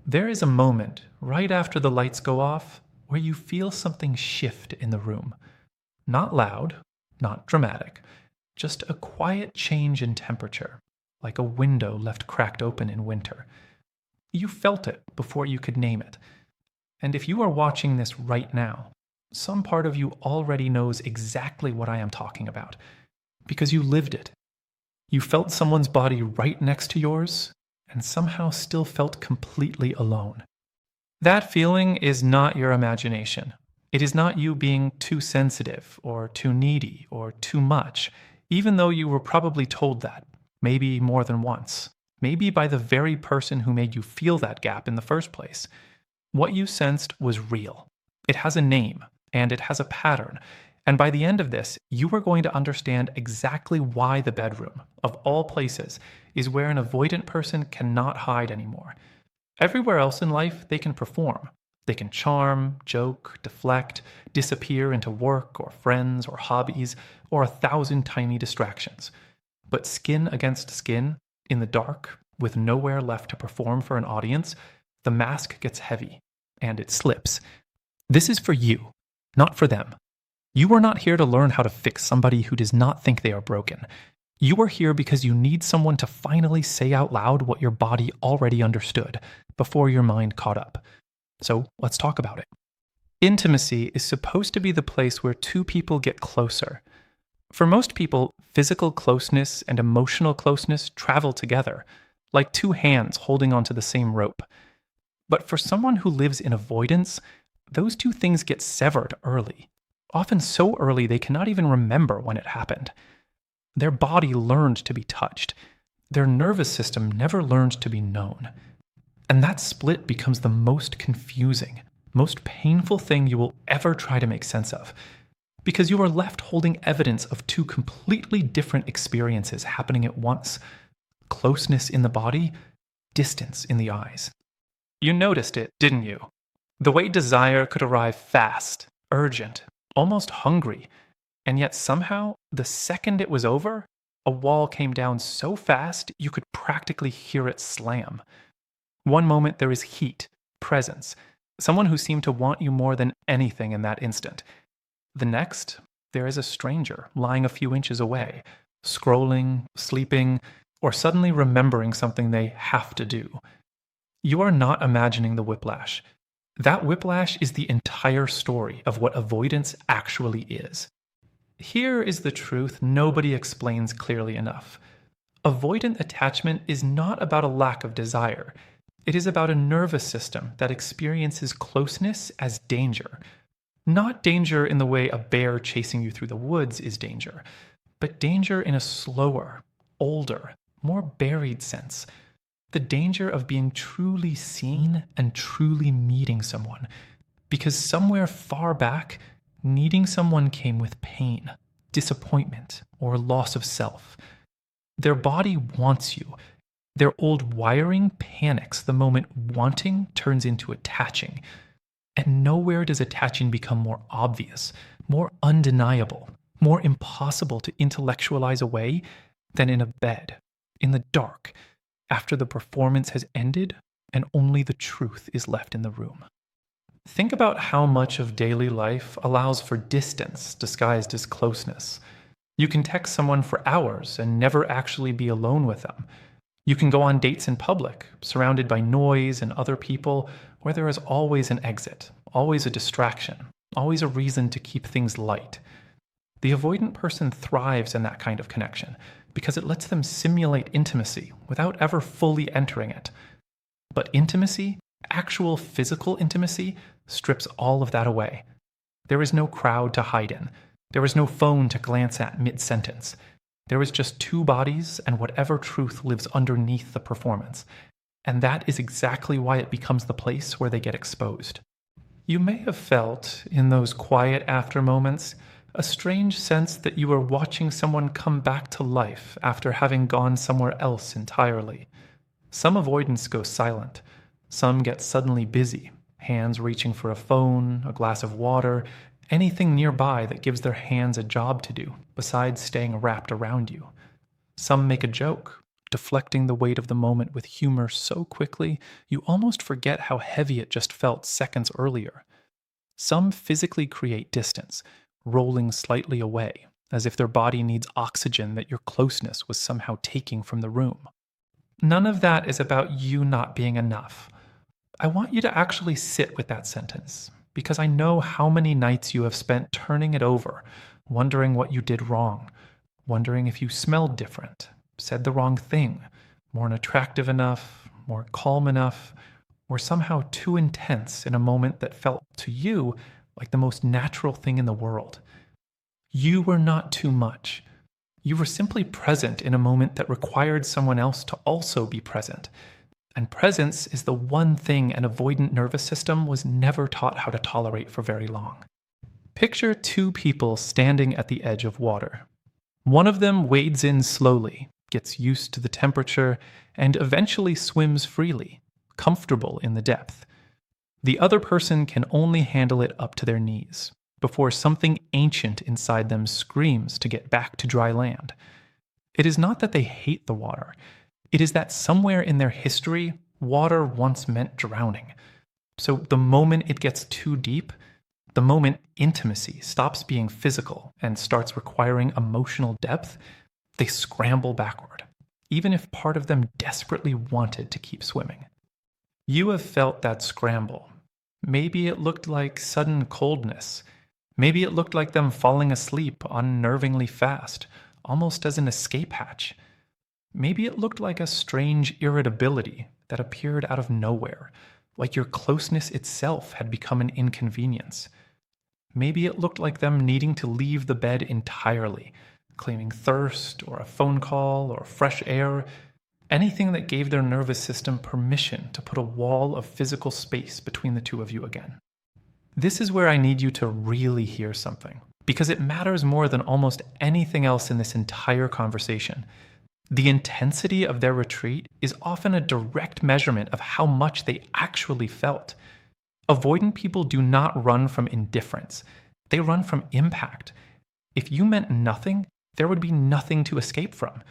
There is a moment right after the lights go off where you feel something shift in the room. Not loud, not dramatic, just a quiet change in temperature, like a window left cracked open in winter. You felt it before you could name it. And if you are watching this right now, some part of you already knows exactly what I am talking about, because you lived it. You felt someone's body right next to yours, and somehow still felt completely alone. That feeling is not your imagination. It is not you being too sensitive, or too needy, or too much, even though you were probably told that, maybe more than once, maybe by the very person who made you feel that gap in the first place. What you sensed was real. It has a name, and it has a pattern. And by the end of this, you are going to understand exactly why the bedroom, of all places, is where an avoidant person cannot hide anymore. Everywhere else in life, they can perform. They can charm, joke, deflect, disappear into work or friends or hobbies or 1,000 tiny distractions. But skin against skin, in the dark, with nowhere left to perform for an audience, the mask gets heavy, and it slips. This is for you, not for them. You are not here to learn how to fix somebody who does not think they are broken. You are here because you need someone to finally say out loud what your body already understood before your mind caught up. So let's talk about it. Intimacy is supposed to be the place where two people get closer. For most people, physical closeness and emotional closeness travel together, like two hands holding onto the same rope. But for someone who lives in avoidance, those two things get severed early. Often so early they cannot even remember when it happened. Their body learned to be touched. Their nervous system never learned to be known. And that split becomes the most confusing, most painful thing you will ever try to make sense of. Because you are left holding evidence of two completely different experiences happening at once. Closeness in the body, distance in the eyes. You noticed it, didn't you? The way desire could arrive fast, urgent, almost hungry, and yet somehow, the second it was over, a wall came down so fast you could practically hear it slam. One moment there is heat, presence, someone who seemed to want you more than anything in that instant. The next, there is a stranger lying a few inches away, scrolling, sleeping, or suddenly remembering something they have to do. You are not imagining the whiplash. That whiplash is the entire story of what avoidance actually is. Here is the truth nobody explains clearly enough. Avoidant attachment is not about a lack of desire. It is about a nervous system that experiences closeness as danger. Not danger in the way a bear chasing you through the woods is danger, but danger in a slower, older, more buried sense. The danger of being truly seen and truly meeting someone. Because somewhere far back, needing someone came with pain, disappointment, or loss of self. Their body wants you. Their old wiring panics the moment wanting turns into attaching. And nowhere does attaching become more obvious, more undeniable, more impossible to intellectualize away than in a bed, in the dark, after the performance has ended and only the truth is left in the room. Think about how much of daily life allows for distance disguised as closeness. You can text someone for hours and never actually be alone with them. You can go on dates in public, surrounded by noise and other people, where there is always an exit, always a distraction, always a reason to keep things light. The avoidant person thrives in that kind of connection because it lets them simulate intimacy without ever fully entering it. But intimacy, actual physical intimacy, strips all of that away. There is no crowd to hide in. There is no phone to glance at mid-sentence. There is just two bodies and whatever truth lives underneath the performance. And that is exactly why it becomes the place where they get exposed. You may have felt, in those quiet after moments, a strange sense that you were watching someone come back to life after having gone somewhere else entirely. Some avoidants go silent. Some get suddenly busy, hands reaching for a phone, a glass of water, anything nearby that gives their hands a job to do, besides staying wrapped around you. Some make a joke, deflecting the weight of the moment with humor so quickly you almost forget how heavy it just felt seconds earlier. Some physically create distance, rolling slightly away, as if their body needs oxygen that your closeness was somehow taking from the room. None of that is about you not being enough. I want you to actually sit with that sentence, because I know how many nights you have spent turning it over, wondering what you did wrong, wondering if you smelled different, said the wrong thing, weren't attractive enough, weren't calm enough, or somehow too intense in a moment that felt to you like the most natural thing in the world. You were not too much. You were simply present in a moment that required someone else to also be present. And presence is the one thing an avoidant nervous system was never taught how to tolerate for very long. Picture two people standing at the edge of water. One of them wades in slowly, gets used to the temperature, and eventually swims freely, comfortable in the depth. The other person can only handle it up to their knees, before something ancient inside them screams to get back to dry land. It is not that they hate the water. It is that somewhere in their history, water once meant drowning. So the moment it gets too deep, the moment intimacy stops being physical and starts requiring emotional depth, they scramble backward, even if part of them desperately wanted to keep swimming. You have felt that scramble. Maybe it looked like sudden coldness. Maybe it looked like them falling asleep unnervingly fast, almost as an escape hatch. Maybe it looked like a strange irritability that appeared out of nowhere, like your closeness itself had become an inconvenience. Maybe it looked like them needing to leave the bed entirely, claiming thirst or a phone call or fresh air, anything that gave their nervous system permission to put a wall of physical space between the two of you again. This is where I need you to really hear something, because it matters more than almost anything else in this entire conversation. The intensity of their retreat is often a direct measurement of how much they actually felt. Avoidant people do not run from indifference. They run from impact. If you meant nothing, there would be nothing to escape from.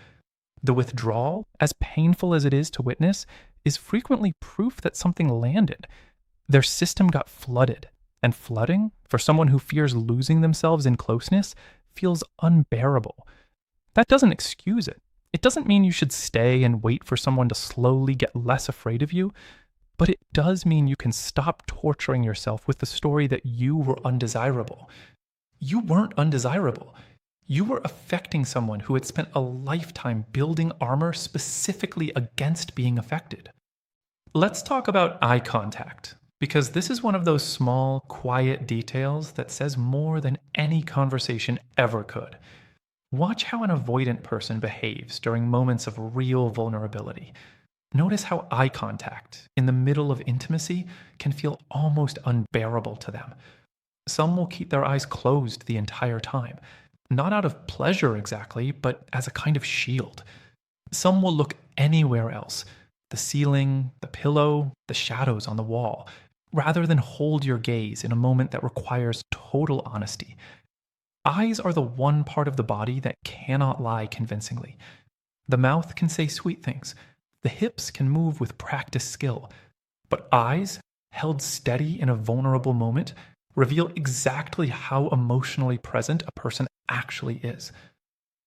The withdrawal, as painful as it is to witness, is frequently proof that something landed. Their system got flooded, and flooding, for someone who fears losing themselves in closeness, feels unbearable. That doesn't excuse it. It doesn't mean you should stay and wait for someone to slowly get less afraid of you, but it does mean you can stop torturing yourself with the story that you were undesirable. You weren't undesirable. You were affecting someone who had spent a lifetime building armor specifically against being affected. Let's talk about eye contact, because this is one of those small, quiet details that says more than any conversation ever could. Watch how an avoidant person behaves during moments of real vulnerability. Notice how eye contact, in the middle of intimacy, can feel almost unbearable to them. Some will keep their eyes closed the entire time, not out of pleasure exactly, but as a kind of shield. Some will look anywhere else, the ceiling, the pillow, the shadows on the wall, rather than hold your gaze in a moment that requires total honesty. Eyes are the one part of the body that cannot lie convincingly. The mouth can say sweet things. The hips can move with practiced skill. But eyes, held steady in a vulnerable moment, reveal exactly how emotionally present a person actually is.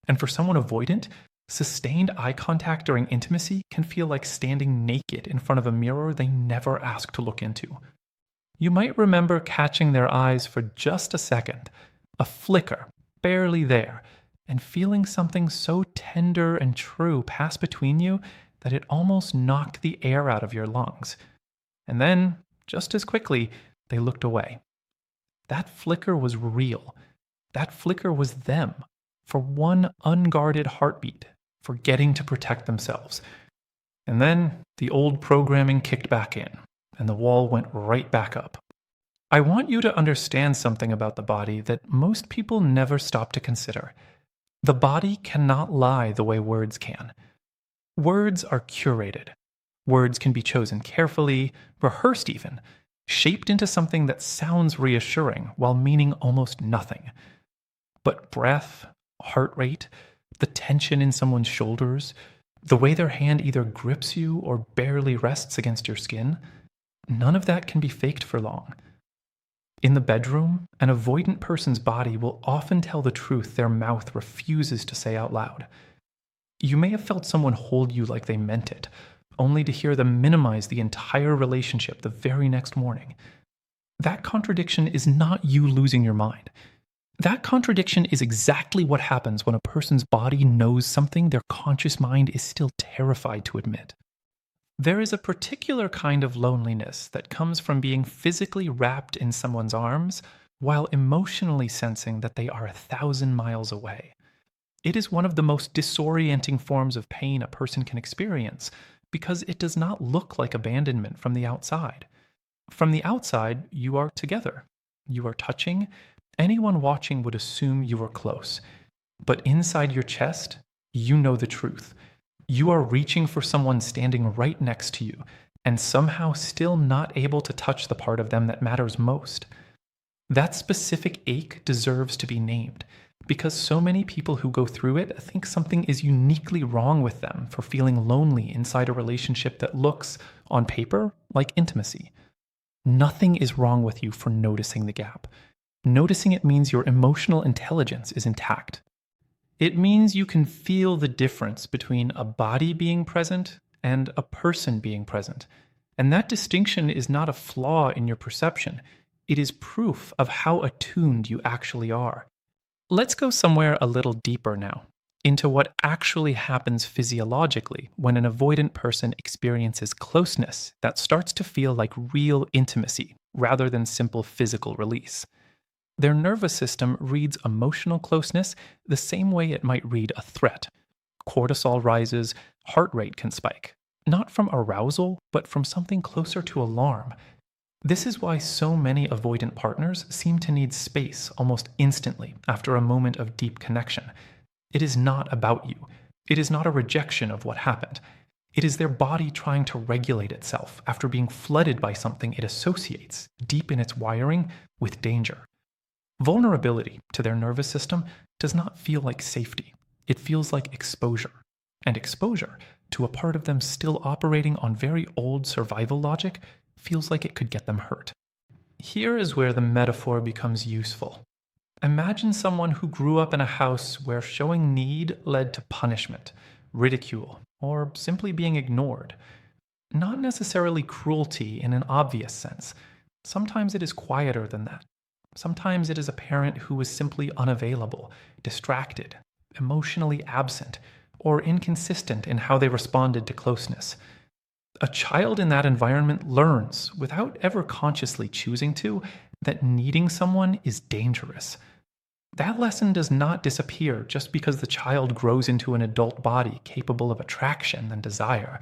And for someone avoidant, sustained eye contact during intimacy can feel like standing naked in front of a mirror they never asked to look into. You might remember catching their eyes for just a second, a flicker, barely there, and feeling something so tender and true pass between you that it almost knocked the air out of your lungs. And then, just as quickly, they looked away. That flicker was real. That flicker was them, for one unguarded heartbeat, forgetting to protect themselves. And then the old programming kicked back in, and the wall went right back up. I want you to understand something about the body that most people never stop to consider. The body cannot lie the way words can. Words are curated. Words can be chosen carefully, rehearsed even, shaped into something that sounds reassuring while meaning almost nothing. But breath, heart rate, the tension in someone's shoulders, The way their hand either grips you or barely rests against your skin, none of that can be faked for long. In the bedroom, an avoidant person's body will often tell the truth their mouth refuses to say out loud. You may have felt someone hold you like they meant it, only to hear them minimize the entire relationship the very next morning. That contradiction is not you losing your mind. That contradiction is exactly what happens when a person's body knows something their conscious mind is still terrified to admit. There is a particular kind of loneliness that comes from being physically wrapped in someone's arms while emotionally sensing that they are 1,000 miles away. It is one of the most disorienting forms of pain a person can experience because it does not look like abandonment from the outside. From the outside, you are together. You are touching. Anyone watching would assume you are close. But inside your chest, you know the truth. You are reaching for someone standing right next to you, and somehow still not able to touch the part of them that matters most. That specific ache deserves to be named, because so many people who go through it think something is uniquely wrong with them for feeling lonely inside a relationship that looks, on paper, like intimacy. Nothing is wrong with you for noticing the gap. Noticing it means your emotional intelligence is intact. It means you can feel the difference between a body being present and a person being present. And that distinction is not a flaw in your perception. It is proof of how attuned you actually are. Let's go somewhere a little deeper now, into what actually happens physiologically when an avoidant person experiences closeness that starts to feel like real intimacy rather than simple physical release. Their nervous system reads emotional closeness the same way it might read a threat. Cortisol rises, heart rate can spike, not from arousal, but from something closer to alarm. This is why so many avoidant partners seem to need space almost instantly after a moment of deep connection. It is not about you. It is not a rejection of what happened. It is their body trying to regulate itself after being flooded by something it associates, deep in its wiring, with danger. Vulnerability to their nervous system does not feel like safety. It feels like exposure. And exposure to a part of them still operating on very old survival logic feels like it could get them hurt. Here is where the metaphor becomes useful. Imagine someone who grew up in a house where showing need led to punishment, ridicule, or simply being ignored. Not necessarily cruelty in an obvious sense. Sometimes it is quieter than that. Sometimes it is a parent who is simply unavailable, distracted, emotionally absent, or inconsistent in how they responded to closeness. A child in that environment learns, without ever consciously choosing to, that needing someone is dangerous. That lesson does not disappear just because the child grows into an adult body capable of attraction and desire.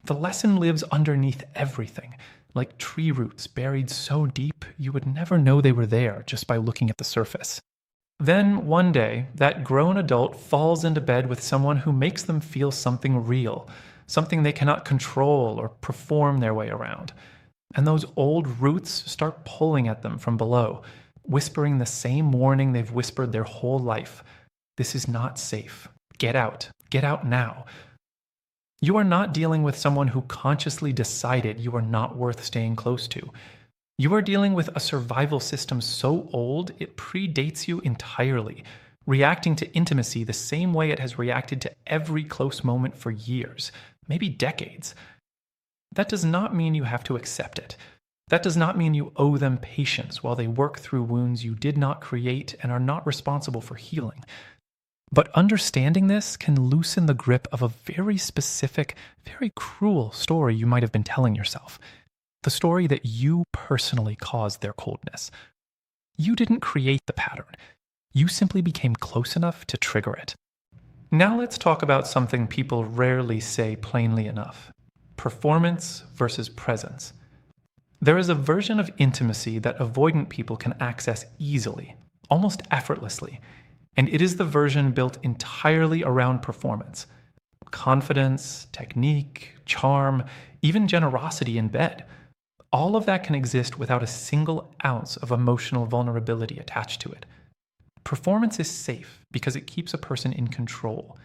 The lesson lives underneath everything, like tree roots buried so deep you would never know they were there just by looking at the surface. Then, one day, that grown adult falls into bed with someone who makes them feel something real, something they cannot control or perform their way around. And those old roots start pulling at them from below, whispering the same warning they've whispered their whole life. This is not safe. Get out. Get out now. You are not dealing with someone who consciously decided you are not worth staying close to. You are dealing with a survival system so old it predates you entirely, reacting to intimacy the same way it has reacted to every close moment for years, maybe decades. That does not mean you have to accept it. That does not mean you owe them patience while they work through wounds you did not create and are not responsible for healing. But understanding this can loosen the grip of a very specific, very cruel story you might have been telling yourself. The story that you personally caused their coldness. You didn't create the pattern. You simply became close enough to trigger it. Now let's talk about something people rarely say plainly enough. Performance versus presence. There is a version of intimacy that avoidant people can access easily, almost effortlessly, and it is the version built entirely around performance. Confidence, technique, charm, even generosity in bed. All of that can exist without a single ounce of emotional vulnerability attached to it. Performance is safe because it keeps a person in control.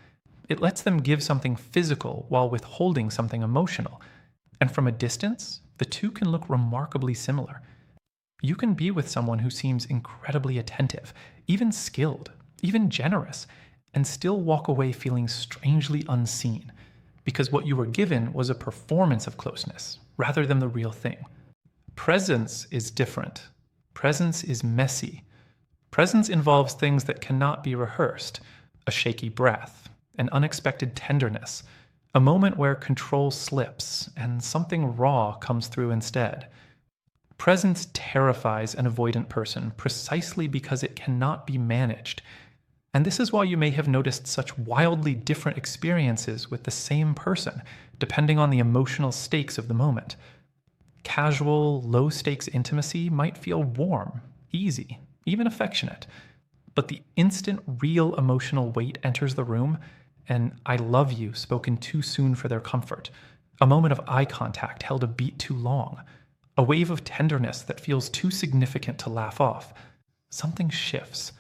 It lets them give something physical while withholding something emotional. And from a distance, the two can look remarkably similar. You can be with someone who seems incredibly attentive, even skilled, even generous, and still walk away feeling strangely unseen, because what you were given was a performance of closeness rather than the real thing. Presence is different. Presence is messy. Presence involves things that cannot be rehearsed: a shaky breath, an unexpected tenderness, a moment where control slips and something raw comes through instead. Presence terrifies an avoidant person precisely because it cannot be managed. And this is why you may have noticed such wildly different experiences with the same person, depending on the emotional stakes of the moment. Casual, low stakes intimacy might feel warm, easy, even affectionate. But the instant real emotional weight enters the room, an "I love you" spoken too soon for their comfort, a moment of eye contact held a beat too long, a wave of tenderness that feels too significant to laugh off, something shifts.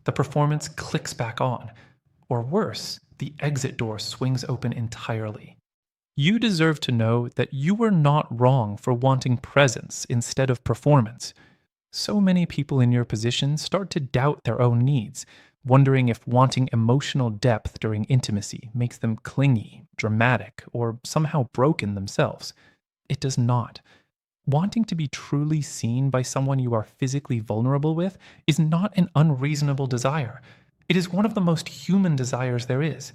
The performance clicks back on. Or worse, the exit door swings open entirely. You deserve to know that you were not wrong for wanting presence instead of performance. So many people in your position start to doubt their own needs, wondering if wanting emotional depth during intimacy makes them clingy, dramatic, or somehow broken themselves. It does not. Wanting to be truly seen by someone you are physically vulnerable with is not an unreasonable desire. It is one of the most human desires there is.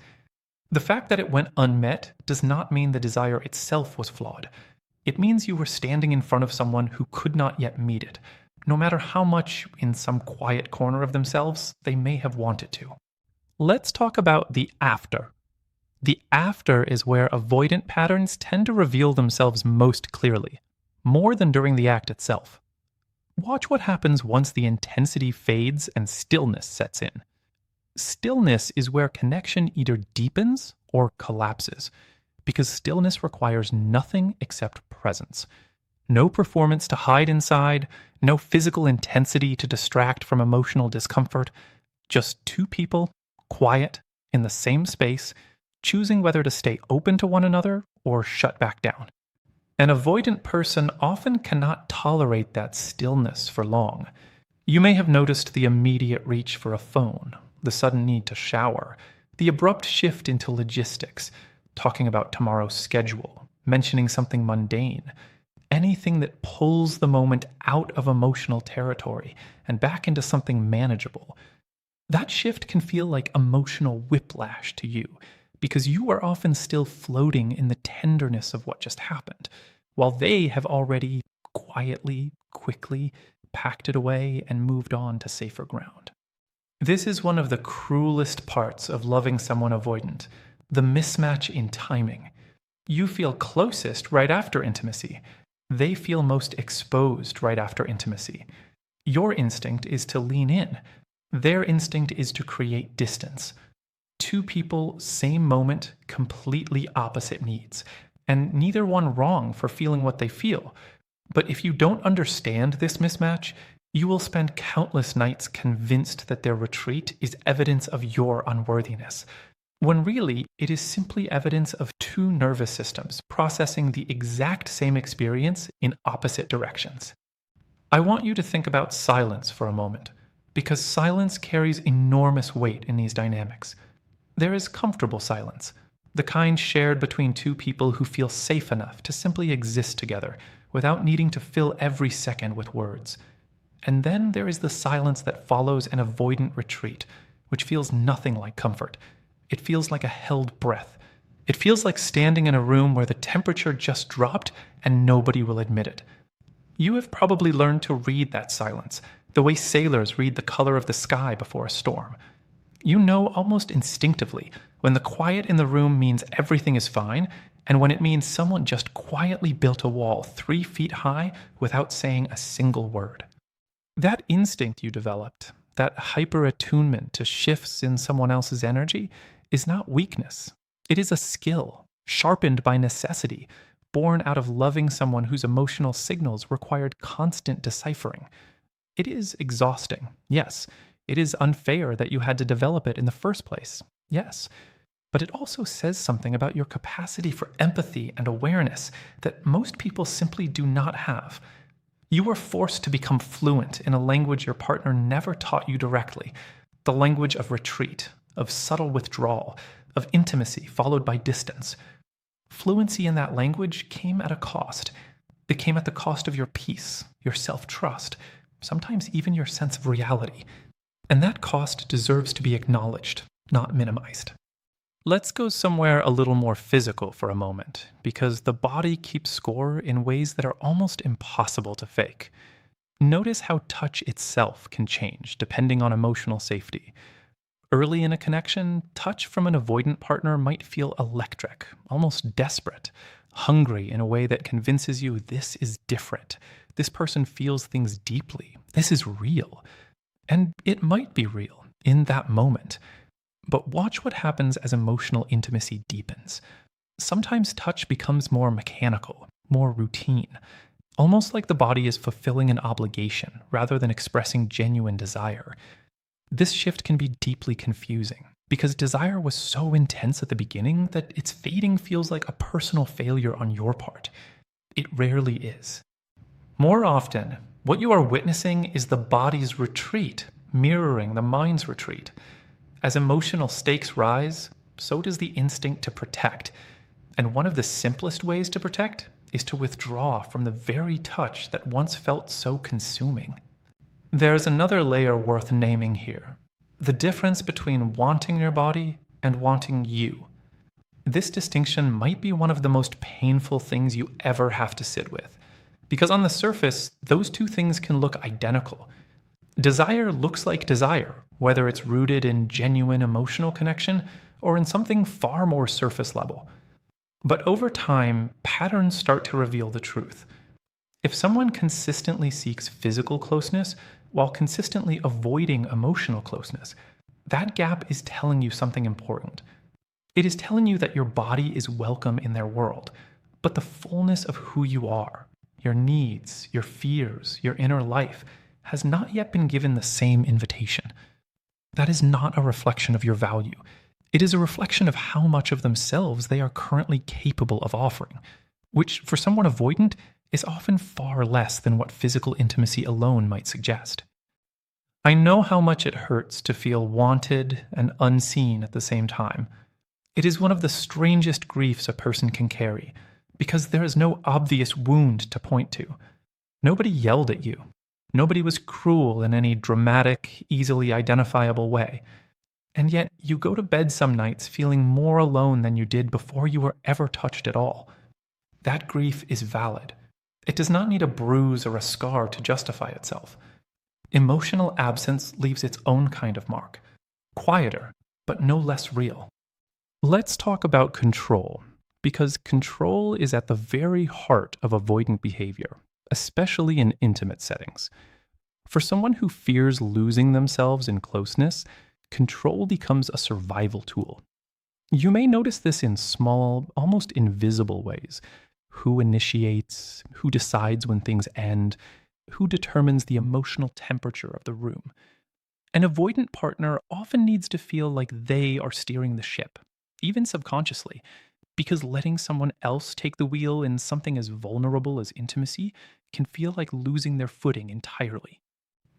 The fact that it went unmet does not mean the desire itself was flawed. It means you were standing in front of someone who could not yet meet it, no matter how much, in some quiet corner of themselves, they may have wanted to. Let's talk about the after. The after is where avoidant patterns tend to reveal themselves most clearly, more than during the act itself. Watch what happens once the intensity fades and stillness sets in. Stillness is where connection either deepens or collapses, because stillness requires nothing except presence. No performance to hide inside, no physical intensity to distract from emotional discomfort, just two people, quiet, in the same space, choosing whether to stay open to one another or shut back down. An avoidant person often cannot tolerate that stillness for long. You may have noticed the immediate reach for a phone, the sudden need to shower, the abrupt shift into logistics, talking about tomorrow's schedule, mentioning something mundane, anything that pulls the moment out of emotional territory and back into something manageable. That shift can feel like emotional whiplash to you, because you are often still floating in the tenderness of what just happened, while they have already quietly, quickly packed it away and moved on to safer ground. This is one of the cruelest parts of loving someone avoidant, the mismatch in timing. You feel closest right after intimacy. They feel most exposed right after intimacy. Your instinct is to lean in. Their instinct is to create distance. Two people, same moment, completely opposite needs, and neither one wrong for feeling what they feel. But if you don't understand this mismatch, you will spend countless nights convinced that their retreat is evidence of your unworthiness, when really it is simply evidence of two nervous systems processing the exact same experience in opposite directions. I want you to think about silence for a moment, because silence carries enormous weight in these dynamics. There is comfortable silence, the kind shared between two people who feel safe enough to simply exist together without needing to fill every second with words. And then there is the silence that follows an avoidant retreat, which feels nothing like comfort. It feels like a held breath. It feels like standing in a room where the temperature just dropped and nobody will admit it. You have probably learned to read that silence, the way sailors read the color of the sky before a storm. You know almost instinctively when the quiet in the room means everything is fine, and when it means someone just quietly built a wall 3 feet high without saying a single word. That instinct you developed, that hyper-attunement to shifts in someone else's energy, is not weakness. It is a skill, sharpened by necessity, born out of loving someone whose emotional signals required constant deciphering. It is exhausting, yes. It is unfair that you had to develop it in the first place, yes. but it also says something about your capacity for empathy and awareness that most people simply do not have. You were forced to become fluent in a language your partner never taught you directly, the language of retreat, of subtle withdrawal, of intimacy followed by distance. Fluency in that language came at a cost. It came at the cost of your peace, your self-trust, sometimes even your sense of reality. And that cost deserves to be acknowledged, not minimized. Let's go somewhere a little more physical for a moment, because the body keeps score in ways that are almost impossible to fake. Notice how touch itself can change depending on emotional safety. Early in a connection, touch from an avoidant partner might feel electric, almost desperate, hungry in a way that convinces you this is different. This person feels things deeply. This is real. And it might be real in that moment. But watch what happens as emotional intimacy deepens. Sometimes touch becomes more mechanical, more routine, almost like the body is fulfilling an obligation rather than expressing genuine desire. This shift can be deeply confusing because desire was so intense at the beginning that its fading feels like a personal failure on your part. It rarely is. More often, what you are witnessing is the body's retreat, mirroring the mind's retreat. As emotional stakes rise, so does the instinct to protect. And one of the simplest ways to protect is to withdraw from the very touch that once felt so consuming. There's another layer worth naming here: the difference between wanting your body and wanting you. This distinction might be one of the most painful things you ever have to sit with, because on the surface, those two things can look identical. Desire looks like desire, whether it's rooted in genuine emotional connection or in something far more surface level. But over time, patterns start to reveal the truth. If someone consistently seeks physical closeness while consistently avoiding emotional closeness, that gap is telling you something important. It is telling you that your body is welcome in their world, but the fullness of who you are, your needs, your fears, your inner life, has not yet been given the same invitation. That is not a reflection of your value. It is a reflection of how much of themselves they are currently capable of offering, which for someone avoidant is often far less than what physical intimacy alone might suggest. I know how much it hurts to feel wanted and unseen at the same time. It is one of the strangest griefs a person can carry, because there is no obvious wound to point to. Nobody yelled at you. Nobody was cruel in any dramatic, easily identifiable way. And yet, you go to bed some nights feeling more alone than you did before you were ever touched at all. That grief is valid. It does not need a bruise or a scar to justify itself. Emotional absence leaves its own kind of mark, quieter, but no less real. Let's talk about control, because control is at the very heart of avoidant behavior, especially in intimate settings. For someone who fears losing themselves in closeness, control becomes a survival tool. You may notice this in small, almost invisible ways. Who initiates, who decides when things end, who determines the emotional temperature of the room. An avoidant partner often needs to feel like they are steering the ship, even subconsciously, because letting someone else take the wheel in something as vulnerable as intimacy can feel like losing their footing entirely.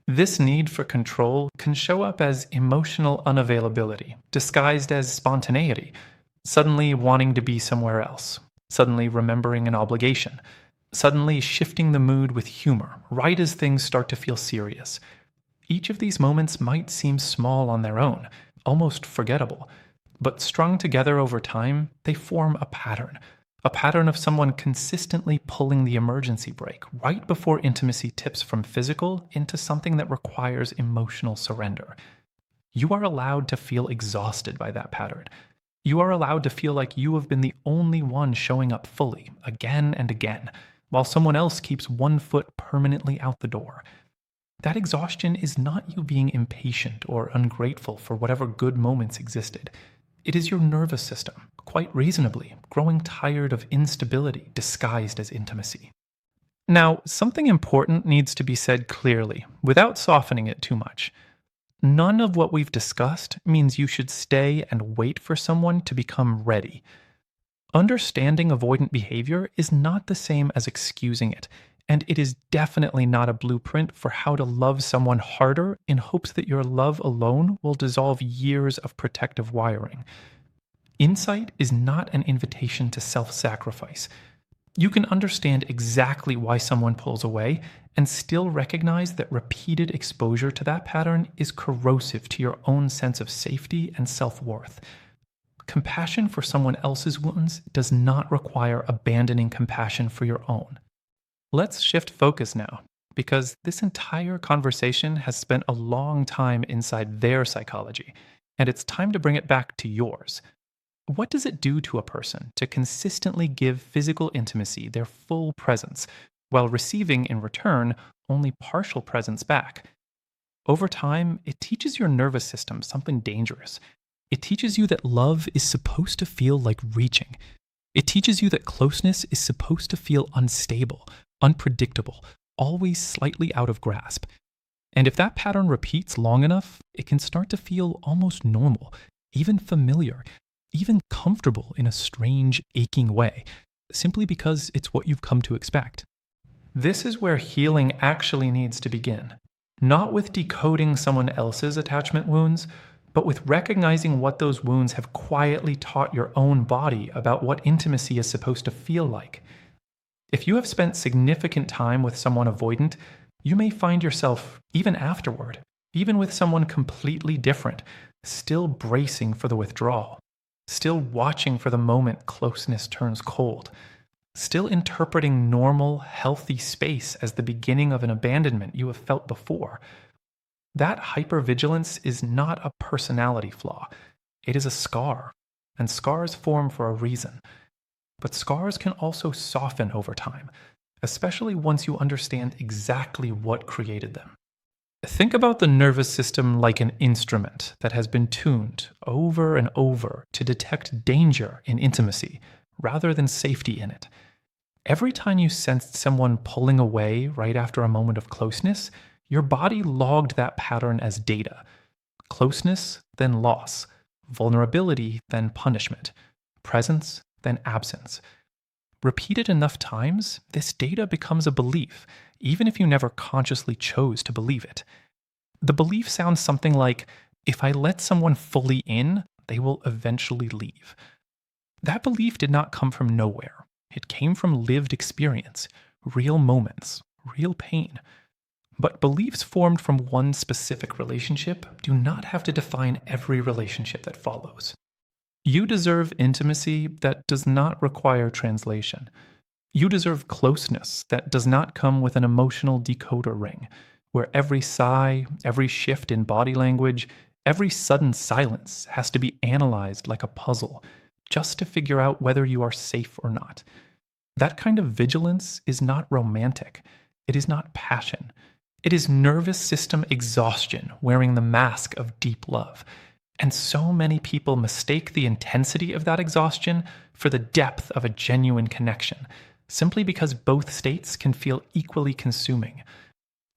This need for control can show up as emotional unavailability, disguised as spontaneity, suddenly wanting to be somewhere else, suddenly remembering an obligation, suddenly shifting the mood with humor, right as things start to feel serious. Each of these moments might seem small on their own, almost forgettable, but strung together over time, they form a pattern of someone consistently pulling the emergency brake right before intimacy tips from physical into something that requires emotional surrender. You are allowed to feel exhausted by that pattern. You are allowed to feel like you have been the only one showing up fully, again and again, while someone else keeps one foot permanently out the door. That exhaustion is not you being impatient or ungrateful for whatever good moments existed. It is your nervous system, quite reasonably, growing tired of instability disguised as intimacy. Now, something important needs to be said clearly, without softening it too much. None of what we've discussed means you should stay and wait for someone to become ready. Understanding avoidant behavior is not the same as excusing it, and it is definitely not a blueprint for how to love someone harder in hopes that your love alone will dissolve years of protective wiring. Insight is not an invitation to self sacrifice. You can understand exactly why someone pulls away and still recognize that repeated exposure to that pattern is corrosive to your own sense of safety and self worth. Compassion for someone else's wounds does not require abandoning compassion for your own. Let's shift focus now, because this entire conversation has spent a long time inside their psychology, and it's time to bring it back to yours. What does it do to a person to consistently give physical intimacy their full presence, while receiving in return only partial presence back? Over time, it teaches your nervous system something dangerous. It teaches you that love is supposed to feel like reaching. It teaches you that closeness is supposed to feel unstable, unpredictable, always slightly out of grasp. And if that pattern repeats long enough, it can start to feel almost normal, even familiar, even comfortable in a strange, aching way, simply because it's what you've come to expect. This is where healing actually needs to begin. Not with decoding someone else's attachment wounds, but with recognizing what those wounds have quietly taught your own body about what intimacy is supposed to feel like. If you have spent significant time with someone avoidant, you may find yourself, even afterward, even with someone completely different, still bracing for the withdrawal, still watching for the moment closeness turns cold, still interpreting normal, healthy space as the beginning of an abandonment you have felt before. That hypervigilance is not a personality flaw. It is a scar, and scars form for a reason. But scars can also soften over time, especially once you understand exactly what created them. Think about the nervous system like an instrument that has been tuned over and over to detect danger in intimacy rather than safety in it. Every time you sensed someone pulling away right after a moment of closeness, your body logged that pattern as data. Closeness, then loss. Vulnerability, then punishment. Presence, then absence. Repeated enough times, this data becomes a belief, even if you never consciously chose to believe it. The belief sounds something like, if I let someone fully in, they will eventually leave. That belief did not come from nowhere. It came from lived experience, real moments, real pain. But beliefs formed from one specific relationship do not have to define every relationship that follows. You deserve intimacy that does not require translation. You deserve closeness that does not come with an emotional decoder ring, where every sigh, every shift in body language, every sudden silence has to be analyzed like a puzzle, just to figure out whether you are safe or not. That kind of vigilance is not romantic. It is not passion. It is nervous system exhaustion wearing the mask of deep love. And so many people mistake the intensity of that exhaustion for the depth of a genuine connection, simply because both states can feel equally consuming.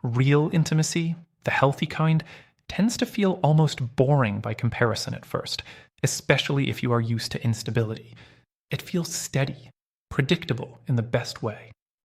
Real intimacy, the healthy kind, tends to feel almost boring by comparison at first, especially if you are used to instability. It feels steady, predictable in the best way.